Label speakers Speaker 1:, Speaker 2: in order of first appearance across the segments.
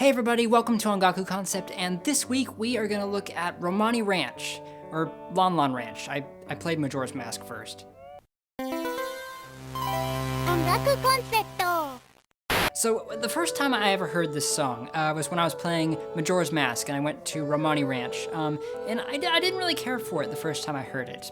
Speaker 1: Hey everybody, welcome to Ongaku Concept, and this week we are going to look at Romani Ranch, or Lon Lon Ranch. I played Majora's Mask first.
Speaker 2: Ongaku Concept.
Speaker 1: So the first time I ever heard this song was when I was playing Majora's Mask, and I went to Romani Ranch, and I didn't really care for it the first time I heard it.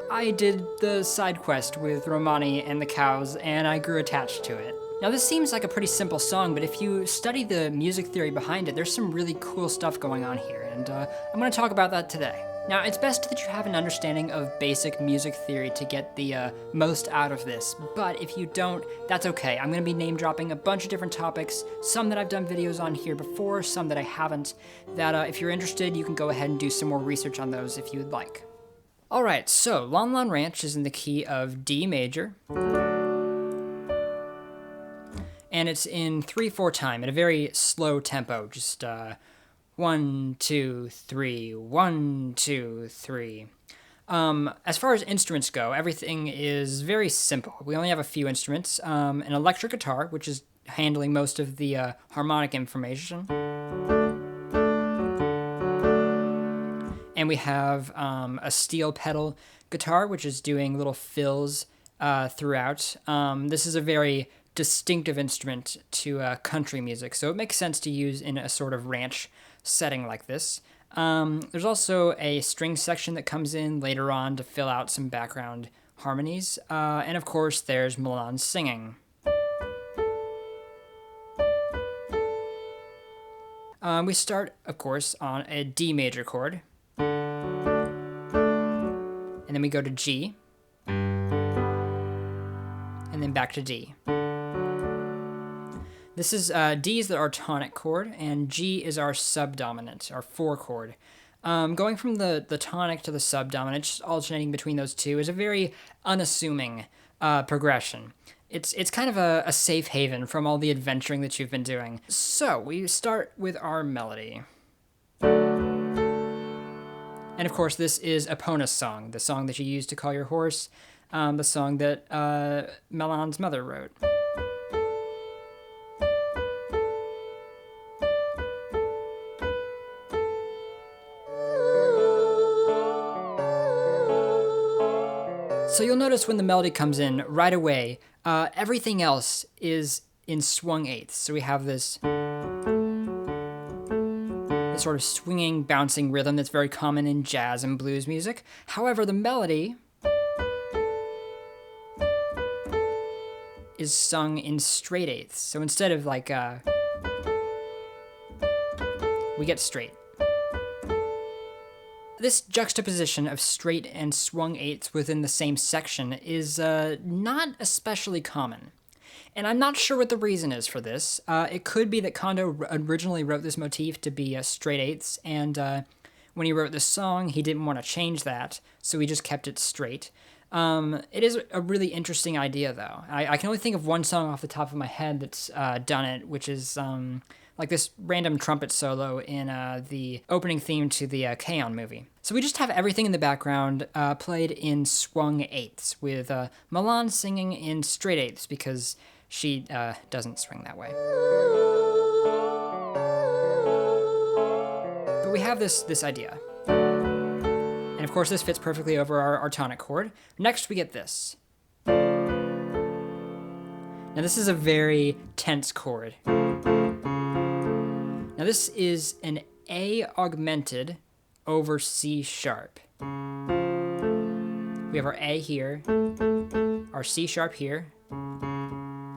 Speaker 1: I did the side quest with Romani and the cows, and I grew attached to it. Now this seems like a pretty simple song, but if you study the music theory behind it, there's some really cool stuff going on here, and I'm going to talk about that today. Now it's best that you have an understanding of basic music theory to get the most out of this, but if you don't, that's okay. I'm going to be name dropping a bunch of different topics, some that I've done videos on here before, some that I haven't, that if you're interested, you can go ahead and do some more research on those if you would like. Alright, so Lon Lon Ranch is in the key of D major, and it's in 3/4 time at a very slow tempo, just 1, 2, 3, 1, 2, 3. As far as instruments go, everything is very simple. We only have a few instruments, an electric guitar, which is handling most of the harmonic information. And we have a steel pedal guitar, which is doing little fills throughout. This is a very distinctive instrument to country music, so it makes sense to use in a sort of ranch setting like this. There's also a string section that comes in later on to fill out some background harmonies. And of course, there's Milan singing. We start, of course, on a D major chord. And then we go to G, and then back to D. This is D is our tonic chord, and G is our subdominant, our 4 chord. Going from the tonic to the subdominant, just alternating between those two, is a very unassuming progression. It's kind of a safe haven from all the adventuring that you've been doing. So we start with our melody. And of course, this is Epona's song, the song that you use to call your horse, the song that Milan's mother wrote. So you'll notice when the melody comes in right away, everything else is in swung eighths. So we have this sort of swinging, bouncing rhythm that's very common in jazz and blues music. However, the melody is sung in straight eighths. So instead of like, we get straight. This juxtaposition of straight and swung eighths within the same section is not especially common. And I'm not sure what the reason is for this. It could be that Kondo originally wrote this motif to be straight eighths, and when he wrote this song, he didn't want to change that, so he just kept it straight. It is a really interesting idea, though. I can only think of one song off the top of my head that's done it, which is like this random trumpet solo in the opening theme to the K-On! Movie. So we just have everything in the background played in swung eighths, with Milan singing in straight eighths, because she doesn't swing that way. But we have this idea. And of course, this fits perfectly over our tonic chord. Next, we get this. Now, this is a very tense chord. Now, this is an A augmented over C sharp. We have our A here, our C sharp here.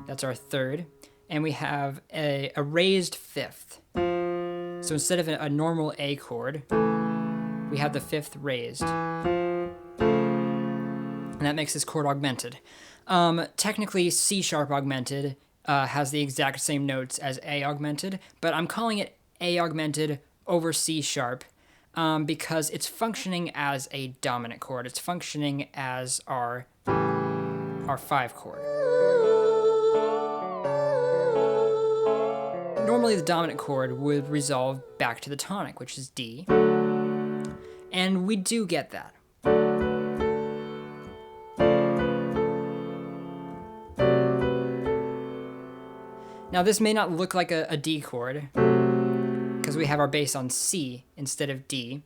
Speaker 1: That's our third. And we have a raised fifth. So instead of a normal A chord, we have the fifth raised. And that makes this chord augmented. Technically, C sharp augmented has the exact same notes as A augmented, but I'm calling it A augmented over C sharp because it's functioning as a dominant chord. It's functioning as our 5 chord. Normally the dominant chord would resolve back to the tonic, which is D, and we do get that. Now this may not look like a D chord, because we have our bass on C instead of D,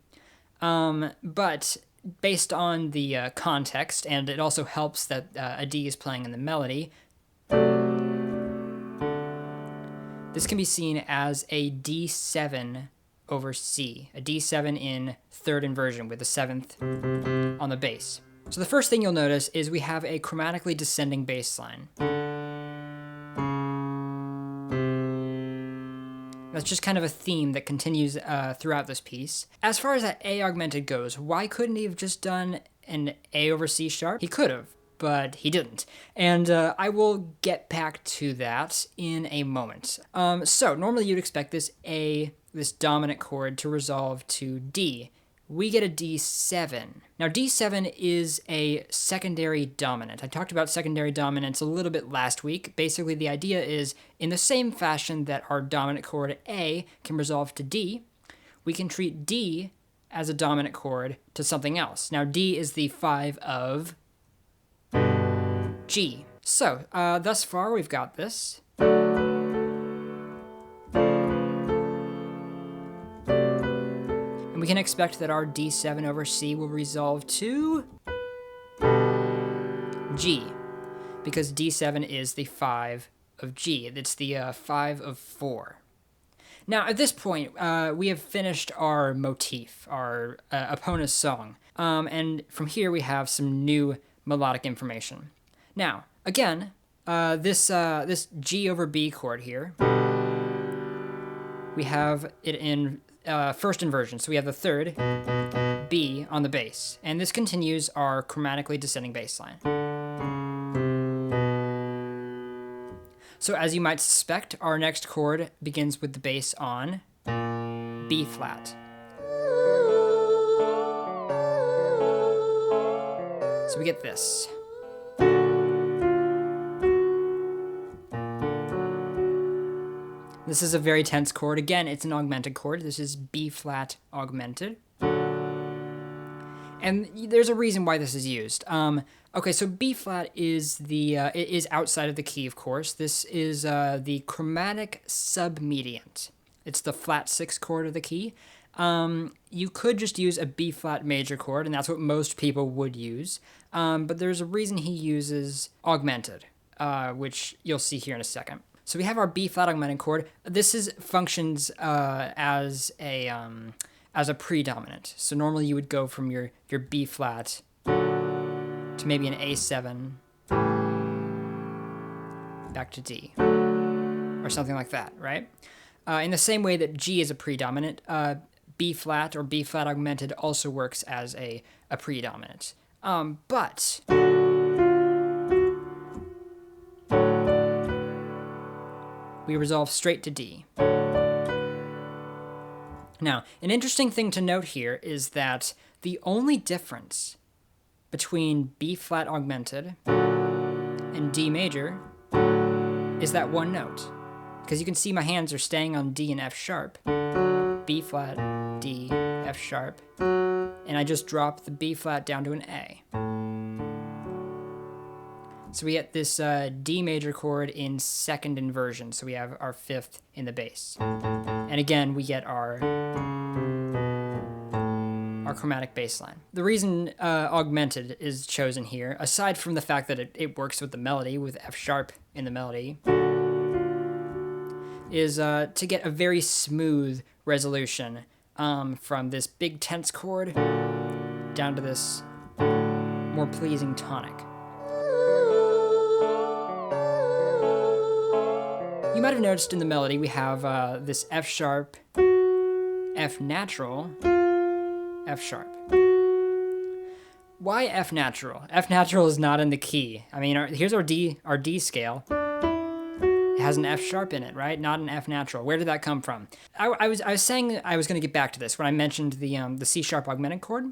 Speaker 1: but based on the context, and it also helps that a D is playing in the melody, this can be seen as a D7 over C, a D7 in third inversion with the 7th on the bass. So the first thing you'll notice is we have a chromatically descending bass line. That's just kind of a theme that continues throughout this piece. As far as that A augmented goes, why couldn't he have just done an A over C sharp? He could have, but he didn't. And I will get back to that in a moment. So normally you'd expect this dominant chord to resolve to D. We get a D7. Now D7 is a secondary dominant. I talked about secondary dominants a little bit last week. Basically the idea is, in the same fashion that our dominant chord A can resolve to D, we can treat D as a dominant chord to something else. Now D is the 5 of G. So thus far we've got this. We can expect that our D7 over C will resolve to G, because D7 is the 5 of G. It's the 5 of 4. Now, at this point, we have finished our motif, our Epona's song, and from here we have some new melodic information. Now, again, this G over B chord here, we have it in first inversion, so we have the 3rd B on the bass, and this continues our chromatically descending bass line. So as you might suspect, our next chord begins with the bass on B flat. So we get this. This is a very tense chord. Again, it's an augmented chord. This is B flat augmented. And there's a reason why this is used. Okay, so B flat is it is outside of the key, of course. This is the chromatic submediant. It's the flat 6 chord of the key. You could just use a B flat major chord, and that's what most people would use. But there's a reason he uses augmented, which you'll see here in a second. So we have our B flat augmented chord. This functions as a predominant. So normally you would go from your B flat to maybe an A7 back to D or something like that, right? In the same way that G is a predominant, B flat or B flat augmented also works as a predominant. But we resolve straight to D. Now, an interesting thing to note here is that the only difference between B flat augmented and D major is that one note. Because you can see my hands are staying on D and F sharp. B flat, D, F sharp. And I just drop the B flat down to an A. So we get this D major chord in second inversion. So we have our 5th in the bass. And again, we get our chromatic bass line. The reason augmented is chosen here, aside from the fact that it works with the melody, with F sharp in the melody, is to get a very smooth resolution from this big tense chord down to this more pleasing tonic. You might have noticed in the melody we have this F sharp, F natural, F sharp. Why F natural? F natural is not in the key. I mean, here's our D scale. It has an F sharp in it, right? Not an F natural. Where did that come from? I was saying I was going to get back to this when I mentioned the C sharp augmented chord,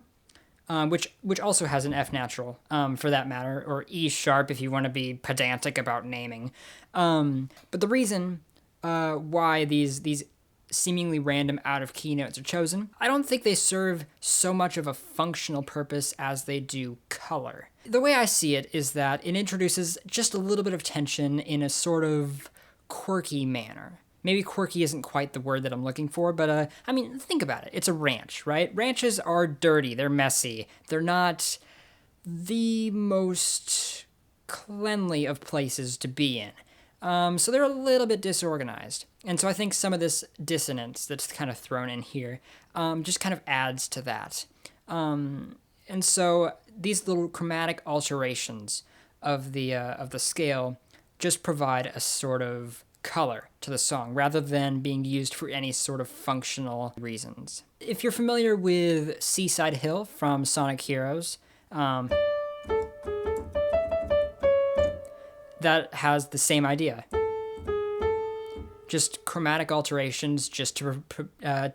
Speaker 1: which also has an F natural, for that matter, or E sharp if you want to be pedantic about naming. But the reason why these seemingly random out-of-key notes are chosen, I don't think they serve so much of a functional purpose as they do color. The way I see it is that it introduces just a little bit of tension in a sort of quirky manner. Maybe quirky isn't quite the word that I'm looking for, but I mean, think about it. It's a ranch, right? Ranches are dirty, they're messy, they're not the most cleanly of places to be in. So they're a little bit disorganized. And so I think some of this dissonance that's kind of thrown in here just kind of adds to that. And so these little chromatic alterations of the scale just provide a sort of color to the song rather than being used for any sort of functional reasons. If you're familiar with Seaside Hill from Sonic Heroes, that has the same idea. Just chromatic alterations just to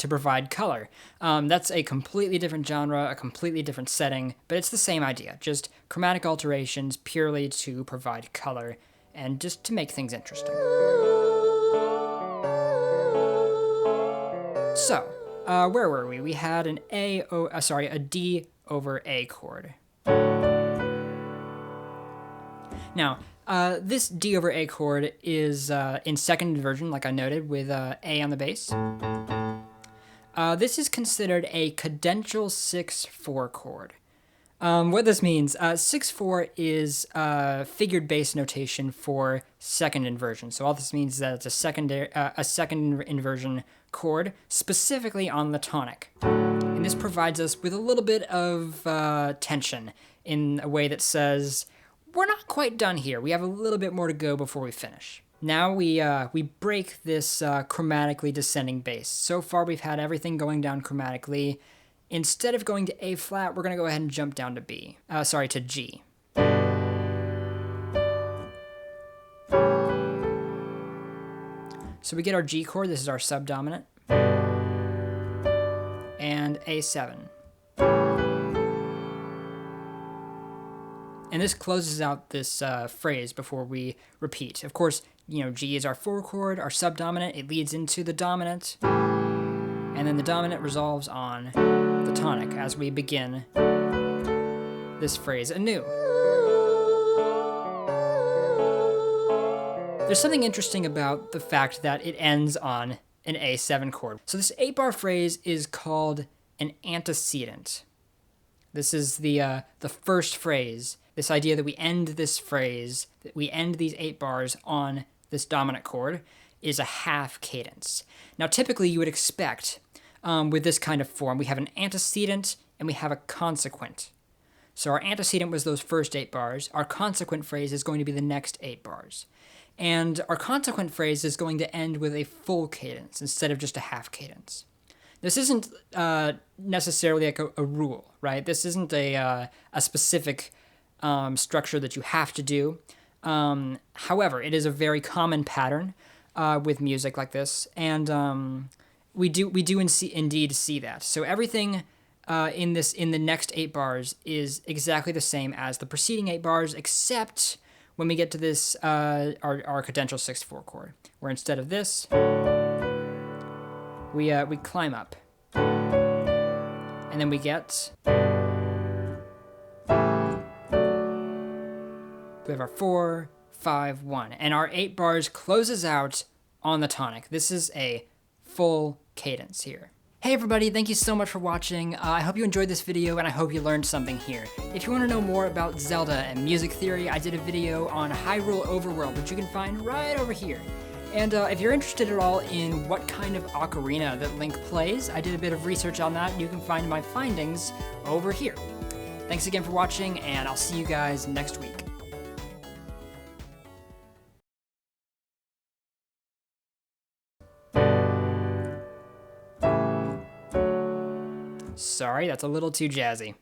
Speaker 1: provide color. That's a completely different genre, a completely different setting, but it's the same idea. Just chromatic alterations purely to provide color and just to make things interesting. So, where were we? We had an a D over A chord. Now, this D over A chord is in second inversion, like I noted, with A on the bass. This is considered a cadential 6/4 chord. What this means, 6/4 is figured bass notation for second inversion. So all this means is that it's a second inversion chord, specifically on the tonic. And this provides us with a little bit of tension in a way that says, we're not quite done here. We have a little bit more to go before we finish. Now we break this chromatically descending bass. So far we've had everything going down chromatically. Instead of going to A flat, we're going to go ahead and jump down to to G. So we get our G chord, this is our subdominant, and A7. And this closes out this phrase before we repeat. Of course, G is our 4 chord, our subdominant, it leads into the dominant, and then the dominant resolves on the tonic as we begin this phrase anew. There's something interesting about the fact that it ends on an A7 chord. So this 8-bar phrase is called an antecedent. This is the first phrase, this idea that we end this phrase, that we end these 8 bars on this dominant chord, is a half cadence. Now typically you would expect with this kind of form, we have an antecedent and we have a consequent. So our antecedent was those first 8 bars, our consequent phrase is going to be the next 8 bars. And our consequent phrase is going to end with a full cadence instead of just a half cadence. This isn't necessarily like a rule, right? This isn't a specific structure that you have to do. However, it is a very common pattern with music like this, and we do indeed see that. So everything in the next 8 bars is exactly the same as the preceding 8 bars, except when we get to this our cadential 6/4 chord, where instead of this, we climb up, and then we get, we have our 4, 5, 1, and our 8 bars closes out on the tonic. This is a full cadence here. Hey everybody, thank you so much for watching. I hope you enjoyed this video and I hope you learned something here. If you want to know more about Zelda and music theory, I did a video on Hyrule Overworld, which you can find right over here. And if you're interested at all in what kind of ocarina that Link plays, I did a bit of research on that and you can find my findings over here. Thanks again for watching, and I'll see you guys next week. Sorry, that's a little too jazzy.